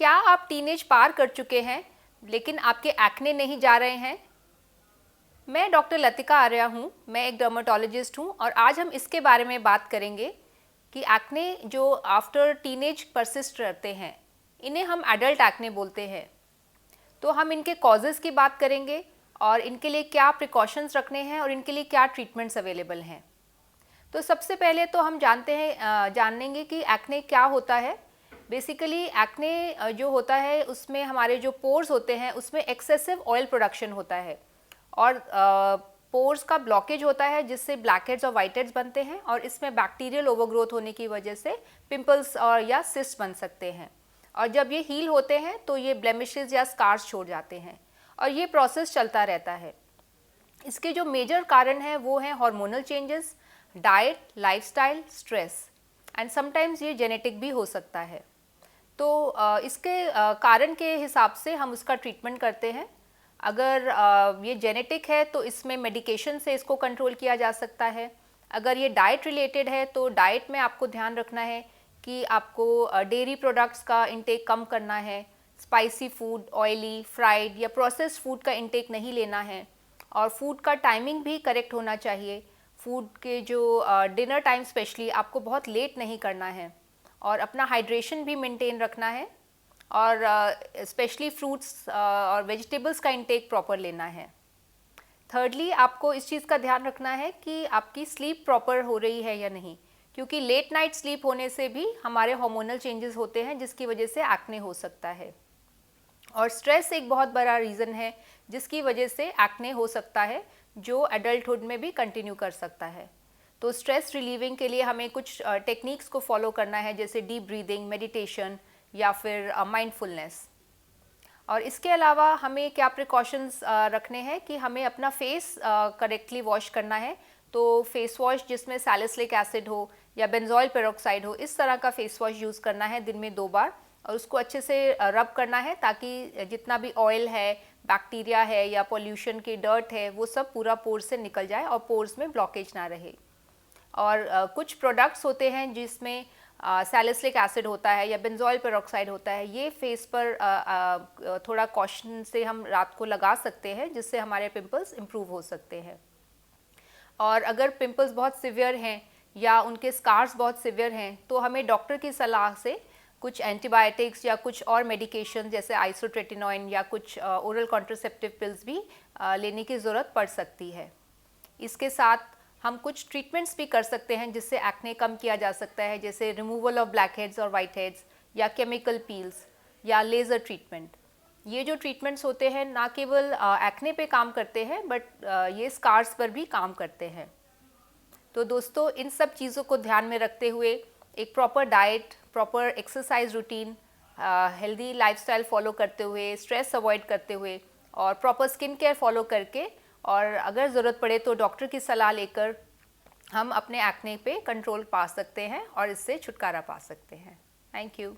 क्या आप टीनेज पार कर चुके हैं लेकिन आपके एक्ने नहीं जा रहे हैं? मैं डॉक्टर लतिका आर्या हूँ। मैं एक डर्मेटोलॉजिस्ट हूँ और आज हम इसके बारे में बात करेंगे कि एक्ने जो आफ्टर टीनेज परसिस्ट करते हैं, इन्हें हम एडल्ट एक्ने बोलते हैं। तो हम इनके कॉजेज़ की बात करेंगे और इनके लिए क्या प्रिकॉशंस रखने हैं और इनके लिए क्या ट्रीटमेंट्स अवेलेबल हैं। तो सबसे पहले तो हम जानेंगे कि एक्ने क्या होता है। बेसिकली एक्ने जो होता है उसमें हमारे जो पोर्स होते हैं उसमें एक्सेसिव ऑयल प्रोडक्शन होता है और पोर्स का ब्लॉकेज होता है जिससे ब्लैक हेड्स और वाइट हेड्स बनते हैं और इसमें बैक्टीरियल ओवरग्रोथ होने की वजह से पिंपल्स और या सिस्ट बन सकते हैं। और जब ये हील होते हैं तो ये ब्लेमिशेस या स्कार्स छोड़ जाते हैं और ये प्रोसेस चलता रहता है। इसके जो मेजर कारण हैं वो हैं hormonal changes, diet, lifestyle, stress and sometimes ये जेनेटिक भी हो सकता है। तो इसके कारण के हिसाब से हम उसका ट्रीटमेंट करते हैं। अगर ये जेनेटिक है तो इसमें मेडिकेशन से इसको कंट्रोल किया जा सकता है। अगर ये डाइट रिलेटेड है तो डाइट में आपको ध्यान रखना है कि आपको डेयरी प्रोडक्ट्स का इंटेक कम करना है, स्पाइसी फूड, ऑयली, फ्राइड या प्रोसेस्ड फूड का इंटेक नहीं लेना है और फूड का टाइमिंग भी करेक्ट होना चाहिए। फूड के जो डिनर टाइम स्पेशली आपको बहुत लेट नहीं करना है और अपना हाइड्रेशन भी मेंटेन रखना है और स्पेशली फ्रूट्स और वेजिटेबल्स का इंटेक प्रॉपर लेना है। थर्डली आपको इस चीज़ का ध्यान रखना है कि आपकी स्लीप प्रॉपर हो रही है या नहीं, क्योंकि लेट नाइट स्लीप होने से भी हमारे हार्मोनल चेंजेस होते हैं जिसकी वजह से एक्ने हो सकता है। और स्ट्रेस एक बहुत बड़ा रीज़न है जिसकी वजह से एक्ने हो सकता है, जो एडल्टहुड में भी कंटिन्यू कर सकता है। तो स्ट्रेस रिलीविंग के लिए हमें कुछ टेक्निक्स को फॉलो करना है, जैसे डीप ब्रीदिंग, मेडिटेशन या फिर माइंडफुलनेस। और इसके अलावा हमें क्या प्रिकॉशंस रखने हैं कि हमें अपना फेस करेक्टली वॉश करना है। तो फेस वॉश जिसमें सैलिसिलिक एसिड हो या बेंजोइल पेरोक्साइड हो, इस तरह का फेस वॉश यूज़ करना है दिन में 2 बार और उसको अच्छे से रब करना है ताकि जितना भी ऑयल है, बैक्टीरिया है या पोल्यूशन की डर्ट है, वो सब पूरा पोर्स से निकल जाए और पोर्स में ब्लॉकेज ना रहे। और कुछ प्रोडक्ट्स होते हैं जिसमें सैलिसिलिक एसिड होता है या बेंजोइल पेरोक्साइड होता है। ये फेस पर थोड़ा कॉशन से हम रात को लगा सकते हैं जिससे हमारे पिंपल्स इम्प्रूव हो सकते हैं। और अगर पिंपल्स बहुत सिवियर हैं या उनके स्कार्स बहुत सिवियर हैं तो हमें डॉक्टर की सलाह से कुछ एंटीबायोटिक्स या कुछ और मेडिकेशन जैसे आइसोट्रेटिनोइन या कुछ ओरल कॉन्ट्रासेप्टिव पिल्स भी लेने की ज़रूरत पड़ सकती है। इसके साथ हम कुछ ट्रीटमेंट्स भी कर सकते हैं जिससे एक्ने कम किया जा सकता है, जैसे रिमूवल ऑफ ब्लैक हेड्स और वाइट हेड्स या केमिकल पील्स या लेज़र ट्रीटमेंट। ये जो ट्रीटमेंट्स होते हैं ना केवल एक्ने पे काम करते हैं बट ये स्कार्स पर भी काम करते हैं। तो दोस्तों, इन सब चीज़ों को ध्यान में रखते हुए एक proper diet, proper exercise routine, healthy lifestyle follow करते हुए, स्ट्रेस अवॉइड करते हुए और प्रॉपर स्किन केयर फॉलो करके और अगर ज़रूरत पड़े तो डॉक्टर की सलाह लेकर हम अपने एक्ने पे कंट्रोल पा सकते हैं और इससे छुटकारा पा सकते हैं। Thank you.